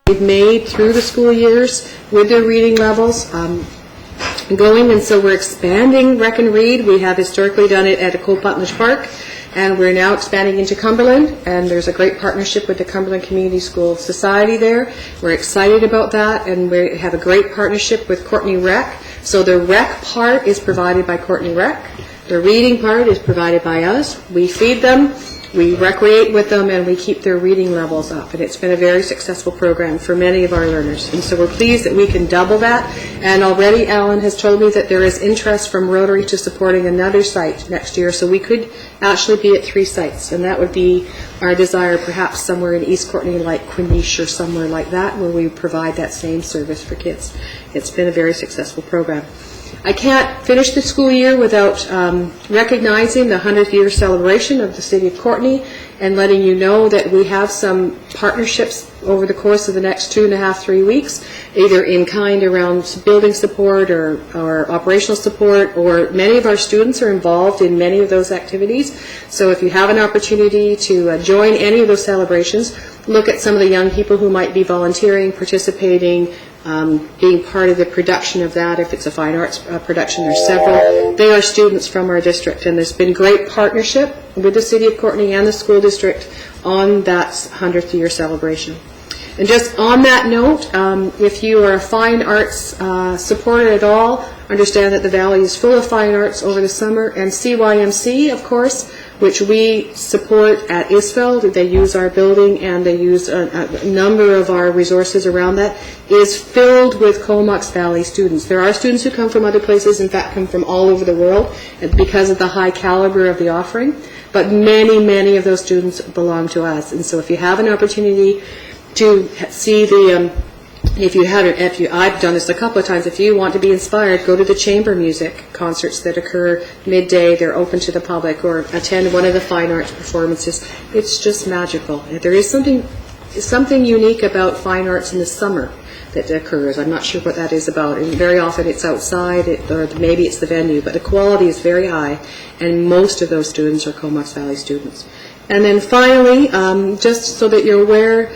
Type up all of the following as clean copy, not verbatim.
they've made through the school years with their reading levels going, and so we're expanding Rec and Read. We have historically done it at Cold-Putnage Park, and we're now expanding into Cumberland, and there's a great partnership with the Cumberland Community School Society there. We're excited about that, and we have a great partnership with Courtenay Rec. So the rec part is provided by Courtenay Rec. The reading part is provided by us. We feed them, we recreate with them, and we keep their reading levels up. And it's been a very successful program for many of our learners. And so we're pleased that we can double that. And already Alan has told me that there is interest from Rotary to supporting another site next year. So we could actually be at 3 sites. And that would be our desire, perhaps somewhere in East Courtenay like Quinish or somewhere like that, where we provide that same service for kids. It's been a very successful program. I can't finish the school year without recognizing the 100th year celebration of the City of Courtenay and letting you know that we have some partnerships over the course of the next 2.5 to 3 weeks, either in kind around building support or operational support, or many of our students are involved in many of those activities. So if you have an opportunity to join any of those celebrations, look at some of the young people who might be volunteering, participating, being part of the production of that. If it's a fine arts production, there's several. They are students from our district, and there's been great partnership with the City of Courtenay and the school district on that 100th year celebration. And just on that note, if you are a fine arts supporter at all, understand that the Valley is full of fine arts over the summer, and CYMC, of course, which we support at Isfeld. They use our building and they use a number of our resources around that, is filled with Comox Valley students. There are students who come from other places, in fact come from all over the world because of the high caliber of the offering, but many, many of those students belong to us. And so if you have an opportunity to see the I've done this a couple of times. If you want to be inspired, go to the chamber music concerts that occur midday. They're open to the public, or attend one of the fine arts performances. It's just magical. There is something unique about fine arts in the summer that occurs. I'm not sure what that is about. And very often it's outside, or maybe it's the venue, but the quality is very high, and most of those students are Comox Valley students. And then finally, just so that you're aware,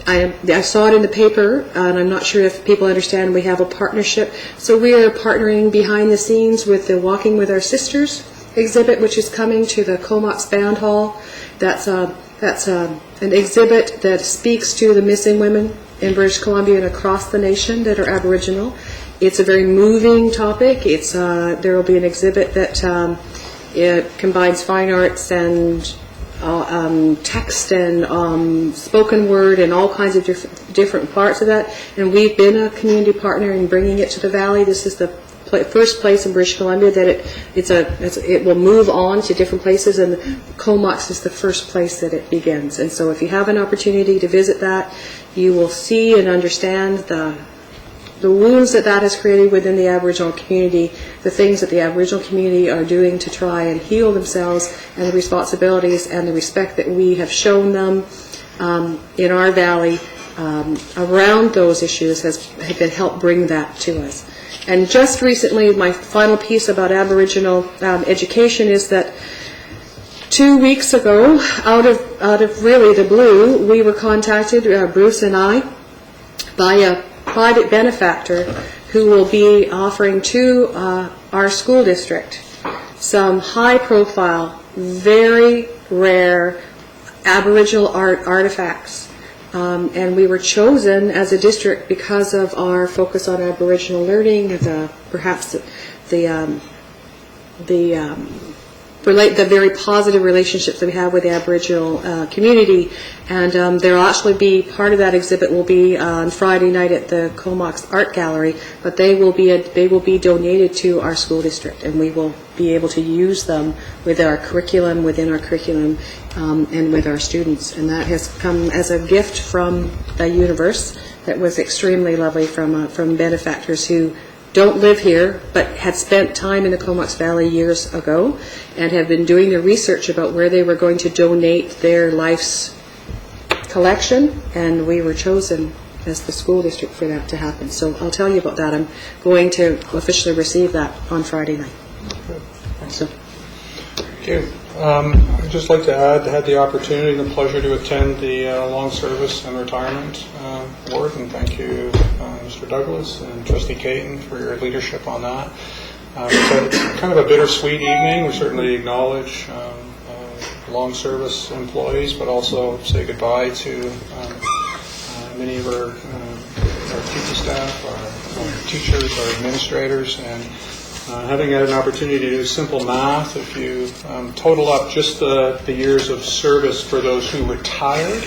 I saw it in the paper, and I'm not sure if people understand, we have a partnership. So we are partnering behind the scenes with the Walking with Our Sisters exhibit, which is coming to the Comox Band Hall. That's an exhibit that speaks to the missing women in British Columbia and across the nation that are Aboriginal. It's a very moving topic. There will be an exhibit that it combines fine arts and text and spoken word and all kinds of different parts of that. And we've been a community partner in bringing it to the Valley. This is the first place in British Columbia that it will move on to different places, and Comox is the first place that it begins. And so if you have an opportunity to visit that, you will see and understand the wounds that has created within the Aboriginal community, the things that the Aboriginal community are doing to try and heal themselves, and the responsibilities and the respect that we have shown them in our Valley around those issues have been helped bring that to us. And just recently, my final piece about Aboriginal education is that 2 weeks ago, out of really the blue, we were contacted, Bruce and I, by a private benefactor who will be offering to our school district some high-profile, very rare Aboriginal artifacts. And we were chosen as a district because of our focus on Aboriginal learning, perhaps the very positive relationships that we have with the Aboriginal community. And there'll actually be, part of that exhibit will be on Friday night at the Comox Art Gallery, but they will be donated to our school district, and we will be able to use them with our curriculum, within our curriculum, and with our students. And that has come as a gift from the universe that was extremely lovely from benefactors who don't live here but had spent time in the Comox Valley years ago and have been doing the research about where they were going to donate their life's collection, and we were chosen as the school district for that to happen. So I'll tell you about that. I'm going to officially receive that on Friday night. So. Thank you. I'd just like to add, I had the opportunity and the pleasure to attend the long service and retirement board, and thank you, Mr. Douglas and Trustee Caton, for your leadership on that. It's kind of a bittersweet evening. We certainly acknowledge long service employees, but also say goodbye to many of our teaching staff, our teachers, our administrators, and having had an opportunity to do simple math, if you total up just the years of service for those who retired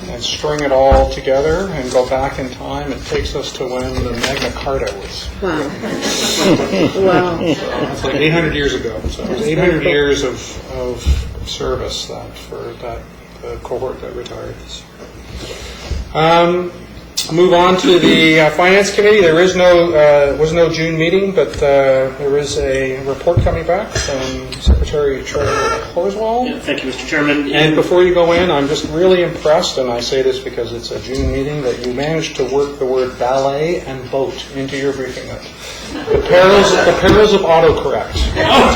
and string it all together and go back in time, it takes us to when the Magna Carta was. Wow. Wow. It's like 800 years ago. So it was 800 years of service for that cohort that retired. Move on to the Finance Committee. There is was no June meeting, but there is a report coming back from Secretary Treasurer Horswall. Yeah, thank you, Mr. Chairman. And before you go in, I'm just really impressed, and I say this because it's a June meeting, that you managed to work the word ballet and boat into your briefing note. The perils of autocorrect. Oh,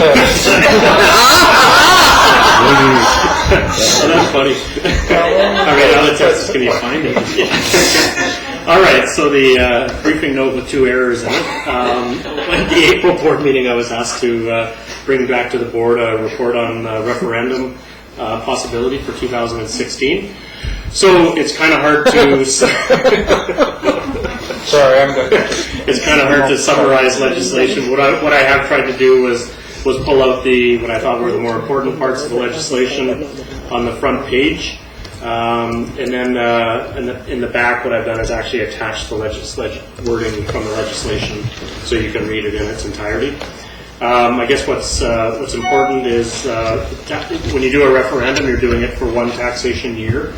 that's funny. All right, now the test is going to find it. All right, so the briefing note with 2 errors in it. At the April board meeting, I was asked to bring back to the board a report on referendum possibility for 2016. So it's kind of hard to... Sorry, I'm good. It's kind of hard to summarize legislation. What I have tried to do was pull out what I thought were the more important parts of the legislation on the front page. And then in the back, what I've done is actually attach the wording from the legislation so you can read it in its entirety. I guess what's important is when you do a referendum, you're doing it for 1 taxation year.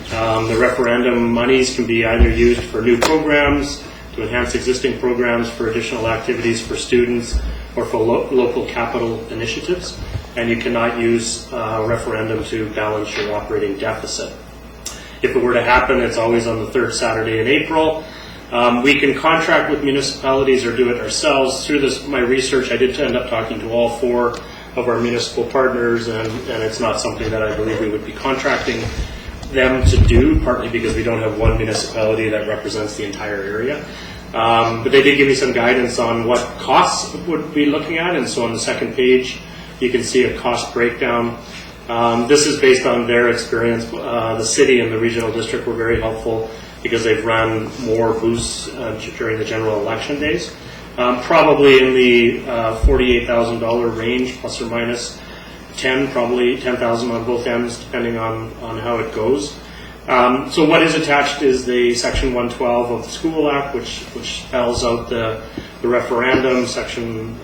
The referendum monies can be either used for new programs, to enhance existing programs, for additional activities for students, or for local capital initiatives. And you cannot use referendum to balance your operating deficit. If it were to happen, it's always on the 3rd Saturday in April. We can contract with municipalities or do it ourselves. Through my research, I did end up talking to all 4 of our municipal partners, and it's not something that I believe we would be contracting them to do, partly because we don't have one municipality that represents the entire area. But they did give me some guidance on what costs would be looking at, and so on the second page you can see a cost breakdown. This is based on their experience. The city and the regional district were very helpful because they've run more booths during the general election days. Probably in the $48,000 range, plus or minus 10, probably 10,000 on both ends, depending on how it goes. So what is attached is the Section 112 of the School Act, which spells out the referendum, section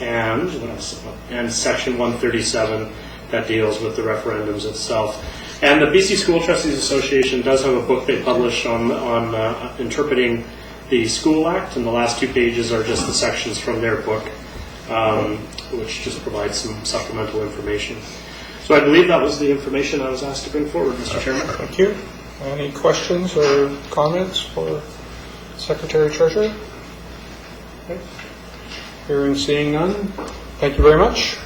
and what else? And Section 137 that deals with the referendums itself. And the BC School Trustees Association does have a book they published on interpreting the School Act, and the last 2 pages are just the sections from their book, which just provides some supplemental information. So I believe that was the information I was asked to bring forward, Mr. Chairman. Thank you. Any questions or comments for Secretary Treasurer? Okay. Hearing, seeing none. Thank you very much.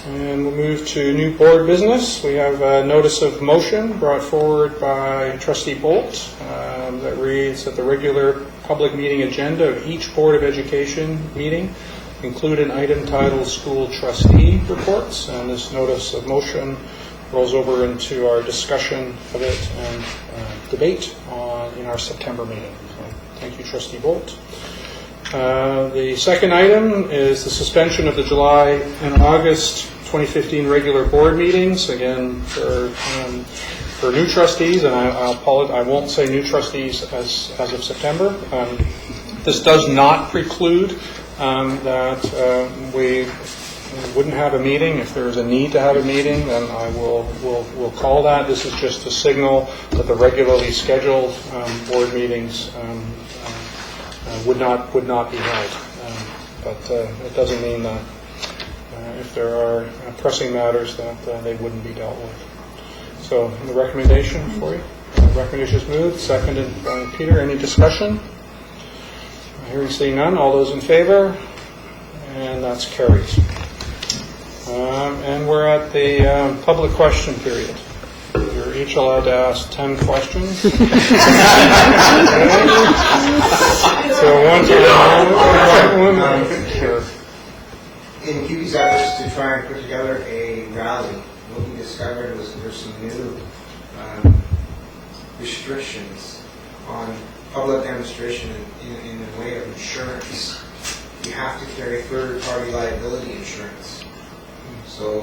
And we'll move to new board business. We have a notice of motion brought forward by Trustee Bolt that reads that the regular public meeting agenda of each Board of Education meeting include an item titled School Trustee Reports, and this notice of motion rolls over into our discussion of it and debate in our September meeting. So, thank you, Trustee Bolt. The second item is the suspension of the July and August 2015 regular board meetings, again for new trustees, and I won't say new trustees as of September. This does not preclude that we wouldn't have a meeting. If there's a need to have a meeting, then we'll call that. This is just a signal that the regularly scheduled board meetings would not be held. But it doesn't mean that if there are pressing matters that they wouldn't be dealt with. So the recommendation for you. Recommendation is moved, seconded by Peter. Any discussion? Hearing, seeing none. All those in favor? And that's carried. And we're at the public question period. You're each allowed to ask 10 questions. So one Sure. In QB's efforts to try and put together a rally, what we discovered was there's some new restrictions on public demonstration in the way of insurance. You have to carry third-party liability insurance. So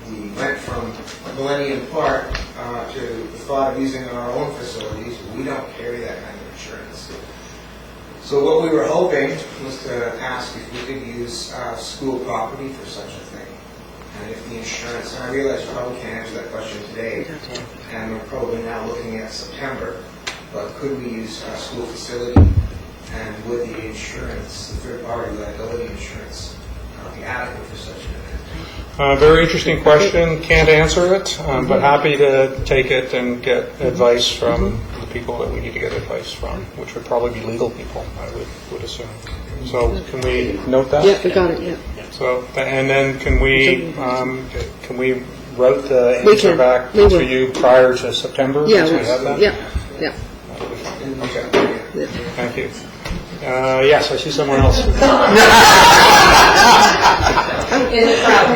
we went from Millennium Park to the thought of using our own facilities. We don't carry that kind of insurance. So what we were hoping was to ask if we could use school property for such a thing. And if the insurance, and I realize you probably can't answer that question today, and we're probably now looking at September, but could we use a school facility, and would the insurance, the third-party liability insurance, be adequate for such an event? Very interesting question. Can't answer it, but happy to take it and get advice from the people that we need to get advice from, which would probably be legal people, I would assume. So can we note that? Yeah, we got it, yeah. So, and then can we route the We answer can. back We to will. you prior to September? Yeah, once we have that? yeah, yeah. Okay. Thank you. Yes, I see someone else. In the crowd.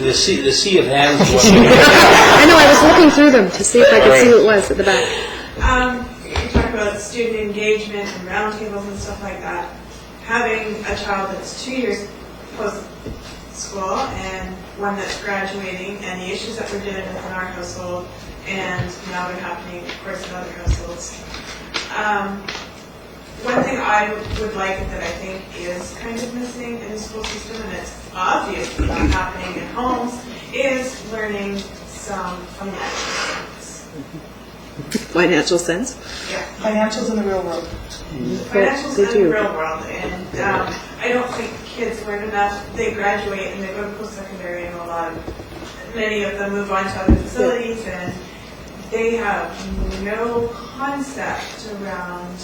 The sea of hands. I know, I was looking through them to see if I could see who it was at the back. You talk about student engagement and roundtables and stuff like that. Having a child that's 2 years post-school and one that's graduating, and the issues that we're dealing with in our household, and now they're happening, of course, in other households. One thing I would like that I think is kind of missing in the school system, and it's obviously not happening in homes, is learning some financial sense. Financial sense? Yeah. Financials in the real world. Financials They in do. the real world, and I don't think kids learn enough. They graduate and they go to post-secondary, and many of them move on to other facilities, and they have no concept around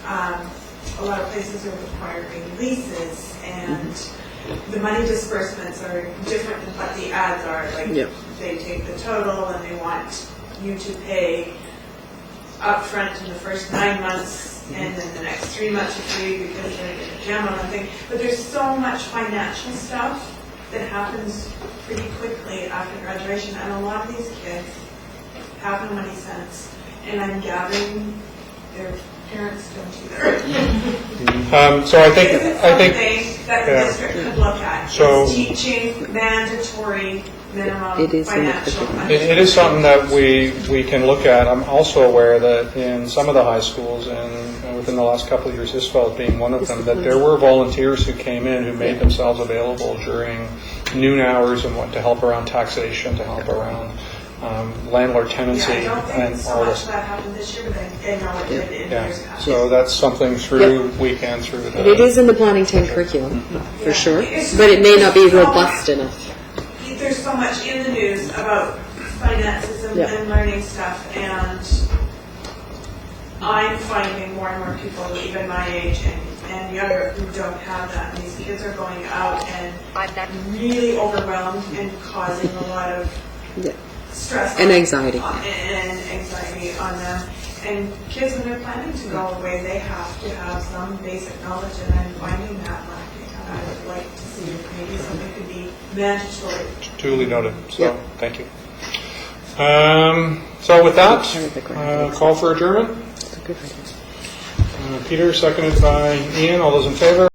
a lot of places are requiring leases, and the money disbursements are different than what the ads are. Like, they take the total and they want you to pay upfront in the first 9 months, and then the next 3 months are free because they're in a gem or something. But there's so much financial stuff that happens pretty quickly after graduation, and a lot of these kids have no money sense, and I'm gathering their parents don't either. So I think Is it something that the district could look at? So- Is teaching mandatory minimum It is financial it is something that we can look at. I'm also aware that in some of the high schools, and within the last couple of years, Isfeld being one of them, that there were volunteers who came in who made themselves available during noon hours and what to help around taxation, to help around landlord tenancy, Yeah, I don't think and so all much this. of that happened this year, but I know it did in Yeah, years past. so that's something through weekend, through the... But it is in the Bonington curriculum, for Yeah. sure, It's but it may not be so robust much- enough. There's so much in the news about finances and, Yeah. and learning stuff, and I'm finding more and more people, even my age and younger, who don't have that. And these kids are going out and really overwhelmed and causing a lot of Yeah. stress And anxiety. and anxiety on them. And kids, when they're planning to go away, they have to have some basic knowledge, and I'm finding that lacking. And I would like to see if maybe something could be mandatory. Duly noted, so Yeah. thank you. So with that, call for adjournment. It's a good idea. Peter, seconded by Ian. All those in favor?